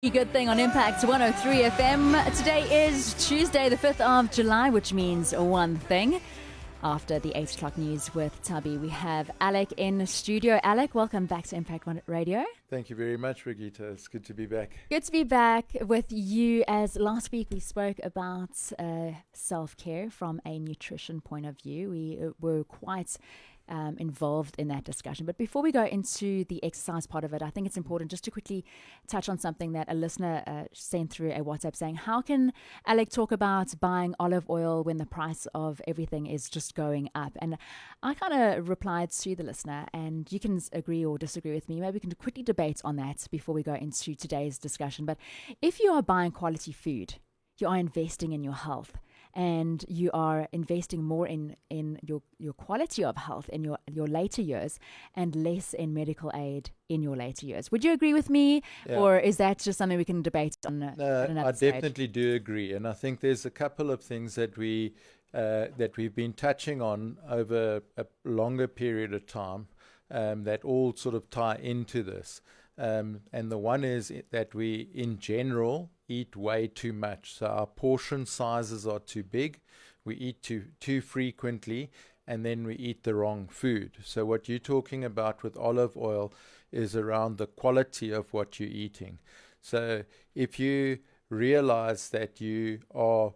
Good thing on Impact 103 FM. Today is Tuesday, the 5th of July, which means one thing. After the 8 o'clock news with Tubby, we have Alec in studio. Alec, welcome back to Impact One Radio. Thank you very much, Brigitte. It's good to be back. Good to be back with you. As last week we spoke about self-care from a nutrition point of view. We were quite involved in that discussion. But before we go into the exercise part of it, I think it's important just to quickly touch on something that a listener sent through a WhatsApp saying, how can Alec talk about buying olive oil when the price of everything is just going up? And I kind of replied to the listener, and you can agree or disagree with me. Maybe we can quickly debate on that before we go into today's discussion. But if you are buying quality food, you are investing in your health. And you are investing more in your quality of health in your later years and less in medical aid in your later years. Would you agree with me? Yeah. Or is that just something we can debate on another stage? I definitely do agree. And I think there's a couple of things that we've been touching on over a longer period of time that all sort of tie into this. And the one is that we, in general, eat way too much. So our portion sizes are too big. We eat too frequently, and then we eat the wrong food. So what you're talking about with olive oil is around the quality of what you're eating. So if you realize that you are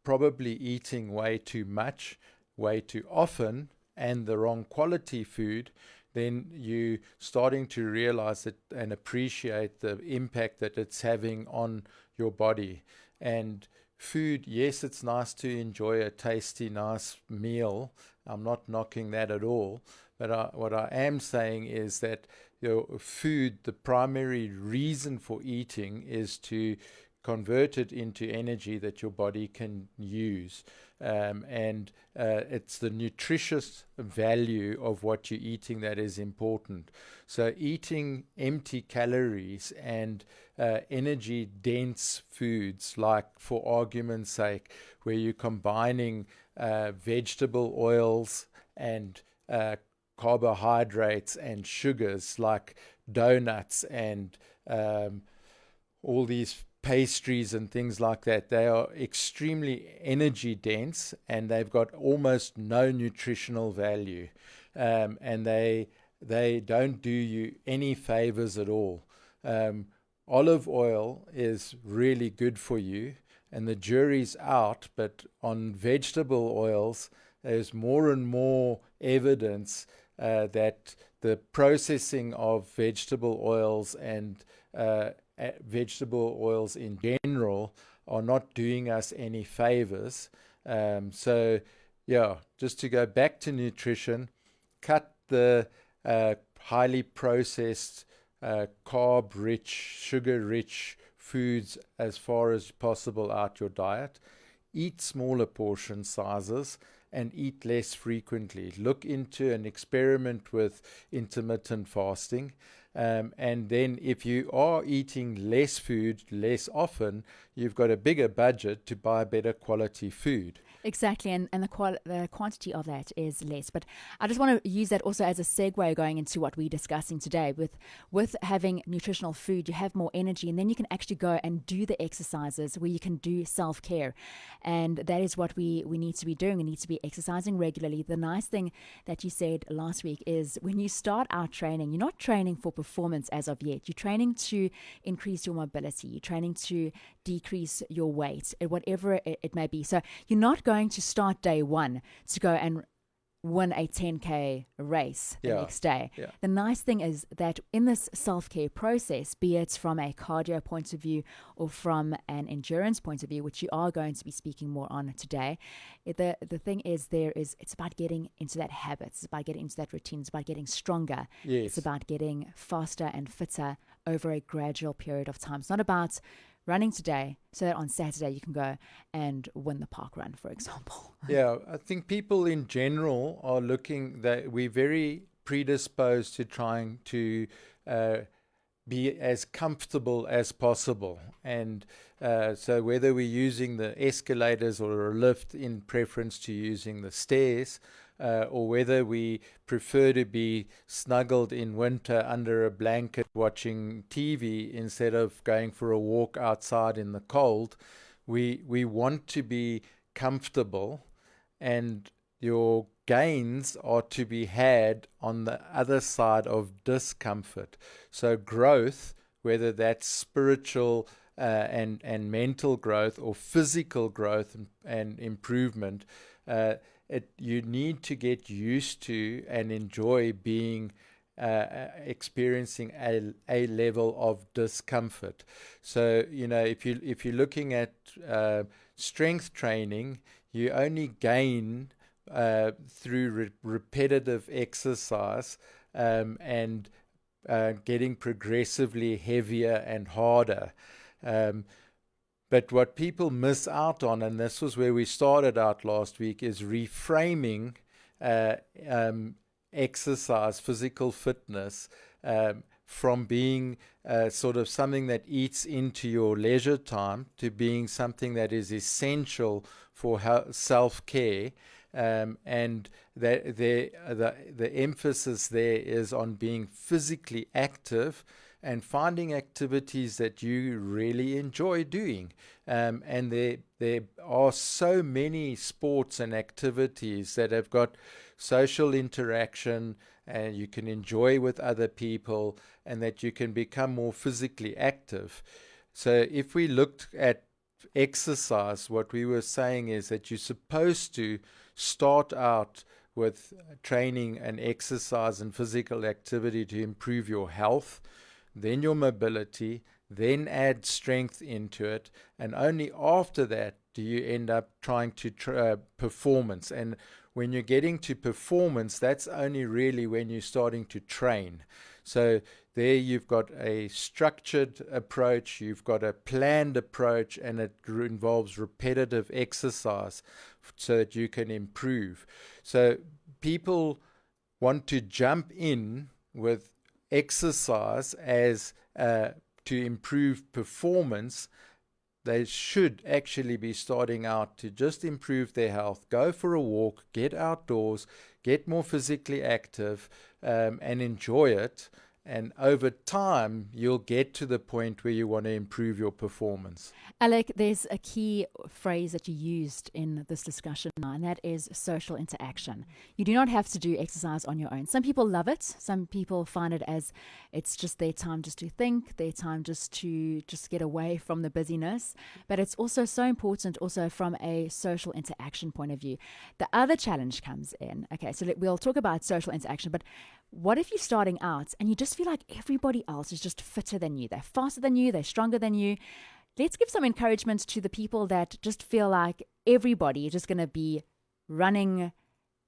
probably eating way too much, way too often, and the wrong quality food, then you starting to realize it and appreciate the impact that it's having on your body. And food, yes, it's nice to enjoy a tasty, nice meal. I'm not knocking that at all. But what I am saying is that your food, the primary reason for eating is to convert it into energy that your body can use. And it's the nutritious value of what you're eating that is important. So eating empty calories and energy-dense foods, like, for argument's sake, where you're combining vegetable oils and carbohydrates and sugars, like donuts and all these pastries and things like that, they are extremely energy dense and they've got almost no nutritional value, and they don't do you any favors at all. Olive oil is really good for you, and the jury's out, but on vegetable oils there's more and more evidence that the processing of vegetable oils and vegetable oils in general are not doing us any favors. So just to go back to nutrition, cut the highly processed, carb-rich, sugar-rich foods as far as possible out your diet. Eat smaller portion sizes and eat less frequently. Look into and experiment with intermittent fasting. And then if you are eating less food less often, you've got a bigger budget to buy better quality food. Exactly, and the quantity of that is less. But I just want to use that also as a segue going into what we're discussing today. With having nutritional food, you have more energy, and then you can actually go and do the exercises where you can do self-care. And that is what we need to be doing. We need to be exercising regularly. The nice thing that you said last week is when you start out training, you're not training for performance as of yet. You're training to increase your mobility. You're training to decrease your weight, whatever it may be. So you're not going to start day one to go and win a 10K race the next day. Yeah. The nice thing is that in this self-care process, be it from a cardio point of view or from an endurance point of view, which you are going to be speaking more on today, the thing is it's about getting into that habit. It's about getting into that routine. It's about getting stronger. Yes. It's about getting faster and fitter over a gradual period of time. It's not about running today so that on Saturday you can go and win the park run, for example. Yeah, I think people in general are looking that we're very predisposed to trying to be as comfortable as possible. And so whether we're using the escalators or a lift in preference to using the stairs, or whether we prefer to be snuggled in winter under a blanket watching TV instead of going for a walk outside in the cold. We want to be comfortable, and your gains are to be had on the other side of discomfort. So growth, whether that's spiritual and mental growth or physical growth and improvement, you need to get used to and enjoy being experiencing a level of discomfort. So if you're looking at strength training, you only gain through repetitive exercise and getting progressively heavier and harder. But what people miss out on, and this was where we started out last week, is reframing exercise, physical fitness, from being sort of something that eats into your leisure time to being something that is essential for self-care. And the emphasis there is on being physically active and finding activities that you really enjoy doing. And there are so many sports and activities that have got social interaction and you can enjoy with other people, and that you can become more physically active. So if we looked at exercise, what we were saying is that you're supposed to start out with training and exercise and physical activity to improve your health, then your mobility, then add strength into it, and only after that do you end up trying to performance. And when you're getting to performance, that's only really when you're starting to train. So there you've got a structured approach, you've got a planned approach, and it involves repetitive exercise so that you can improve. So people want to jump in with exercise as to improve performance. They should actually be starting out to just improve their health, go for a walk, get outdoors, get more physically active, and enjoy it. And over time, you'll get to the point where you want to improve your performance. Alec, there's a key phrase that you used in this discussion now, and that is social interaction. You do not have to do exercise on your own. Some people love it. Some people find it as it's just their time just to think, their time just to get away from the busyness. But it's also so important also from a social interaction point of view. The other challenge comes in. Okay, so we'll talk about social interaction, but what if you're starting out and you just feel like everybody else is just fitter than you? They're faster than you, they're stronger than you. Let's give some encouragement to the people that just feel like everybody is just going to be running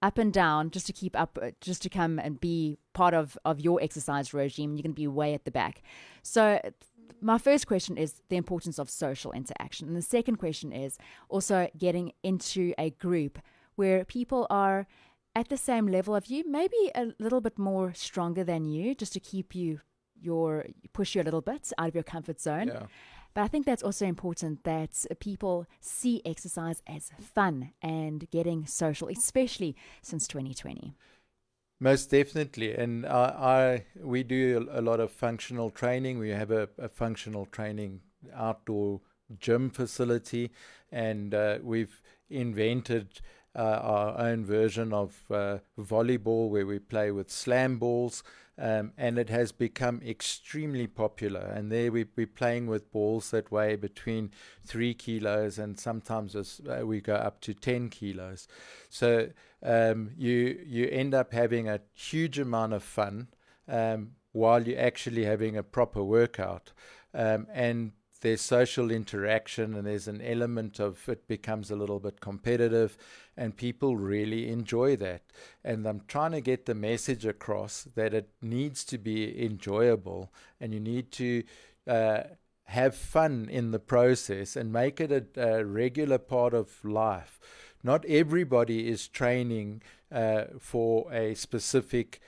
up and down just to keep up, just to come and be part of your exercise regime. You're going to be way at the back. So my first question is the importance of social interaction. And the second question is also getting into a group where people are at the same level of you, maybe a little bit more stronger than you, just to keep you, push you a little bit out of your comfort zone. Yeah. But I think that's also important that people see exercise as fun and getting social, especially since 2020. Most definitely. And we do a lot of functional training. We have a functional training outdoor gym facility, and we've invented our own version of volleyball where we play with slam balls, and it has become extremely popular. And there we're playing with balls that weigh between 3 kilos and sometimes we go up to 10 kilos. So you end up having a huge amount of fun while you're actually having a proper workout. And there's social interaction, and there's an element of it becomes a little bit competitive, and people really enjoy that. And I'm trying to get the message across that it needs to be enjoyable, and you need to have fun in the process and make it a regular part of life. Not everybody is training for a specific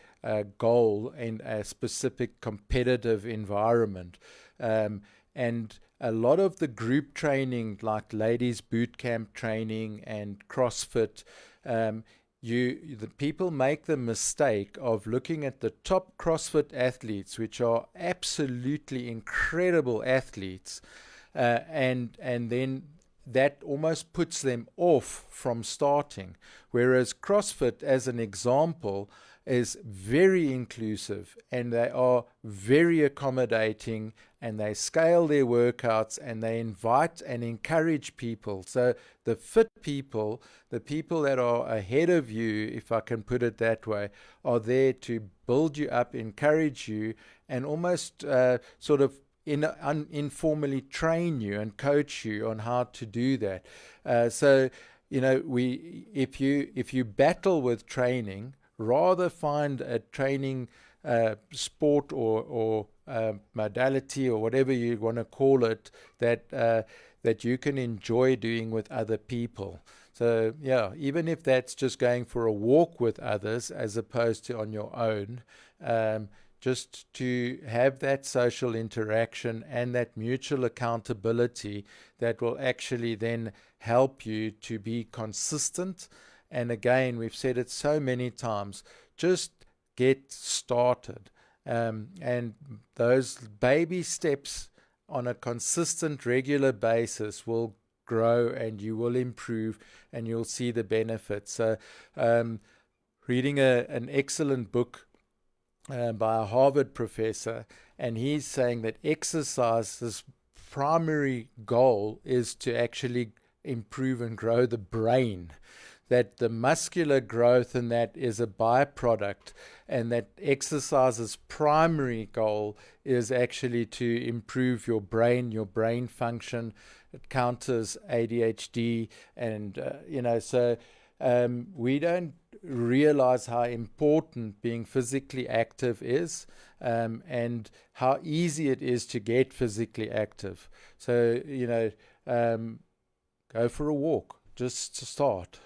goal in a specific competitive environment. And a lot of the group training, like ladies boot camp training and CrossFit, the people make the mistake of looking at the top CrossFit athletes, which are absolutely incredible athletes, and then that almost puts them off from starting. Whereas CrossFit, as an example, is very inclusive, and they are very accommodating, and they scale their workouts, and they invite and encourage people. So the fit people, the people that are ahead of you, if I can put it that way, are there to build you up, encourage you, and almost sort of informally train you and coach you on how to do that. So if you battle with training, rather find a training sport or modality or whatever you want to call it that you can enjoy doing with other people. So yeah, even if that's just going for a walk with others as opposed to on your own, just to have that social interaction and that mutual accountability that will actually then help you to be consistent. And again, we've said it so many times, just get started. And those baby steps on a consistent, regular basis will grow, and you will improve, and you'll see the benefits. So reading an excellent book by a Harvard professor, and he's saying that exercise's primary goal is to actually improve and grow the brain, that the muscular growth in that is a byproduct, and that exercise's primary goal is actually to improve your brain function. It counters ADHD, and so we don't realize how important being physically active is, and how easy it is to get physically active. So go for a walk just to start.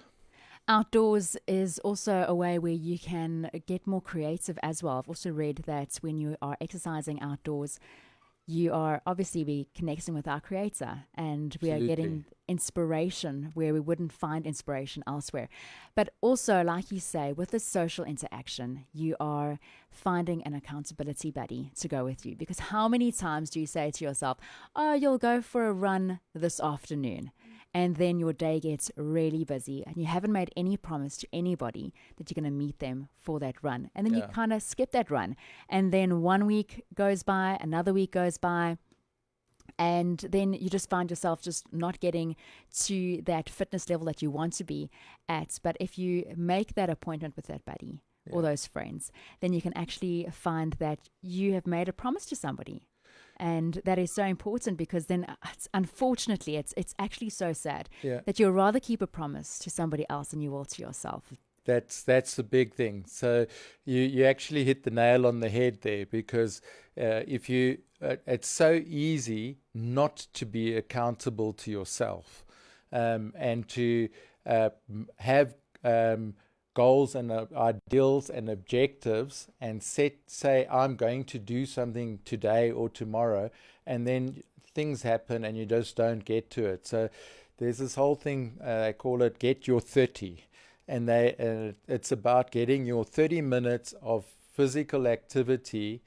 Outdoors is also a way where you can get more creative as well. I've also read that when you are exercising outdoors, you are obviously connecting with our Creator, and we are getting inspiration where we wouldn't find inspiration elsewhere. But also, like you say, with the social interaction, you are finding an accountability buddy to go with you. Because how many times do you say to yourself, oh, you'll go for a run this afternoon? And then your day gets really busy, and you haven't made any promise to anybody that you're going to meet them for that run. And then you kind of skip that run. And then 1 week goes by, another week goes by, and then you just find yourself just not getting to that fitness level that you want to be at. But if you make that appointment with that buddy or those friends, then you can actually find that you have made a promise to somebody. And that is so important, because then unfortunately it's actually so sad that you'll rather keep a promise to somebody else than you will to yourself. That's the big thing. So you actually hit the nail on the head there, because it's so easy not to be accountable to yourself, and to have goals and ideals and objectives, and say I'm going to do something today or tomorrow, and then things happen and you just don't get to it. So there's this whole thing, they call it Get Your 30, and it's about getting your 30 minutes of physical activity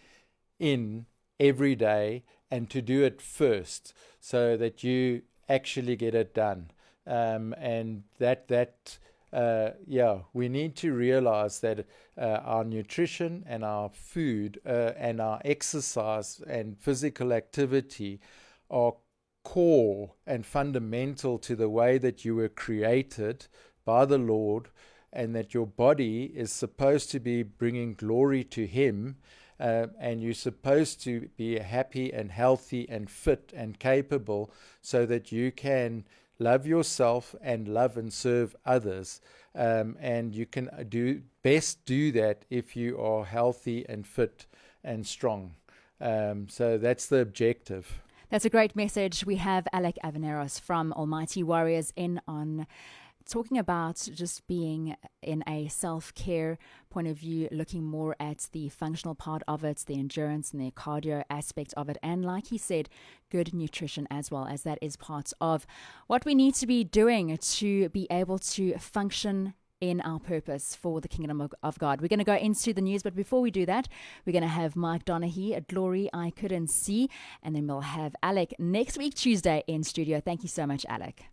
in every day, and to do it first so that you actually get it done. And we need to realize that our nutrition and our food and our exercise and physical activity are core and fundamental to the way that you were created by the Lord, and that your body is supposed to be bringing glory to Him, and you're supposed to be happy and healthy and fit and capable, so that you can love yourself and love and serve others. And you can do that if you are healthy and fit and strong. So that's the objective. That's a great message. We have Alec Averinos from Almighty Warriors in on talking about just being in a self-care point of view, looking more at the functional part of it, the endurance and the cardio aspect of it, and like he said, good nutrition as well, as that is part of what we need to be doing to be able to function in our purpose for the kingdom of God. We're going to go into the news, but before we do that, we're going to have Mike Donaghy, A Glory I Couldn't See, and then we'll have Alec next week, Tuesday, in studio. Thank you so much, Alec.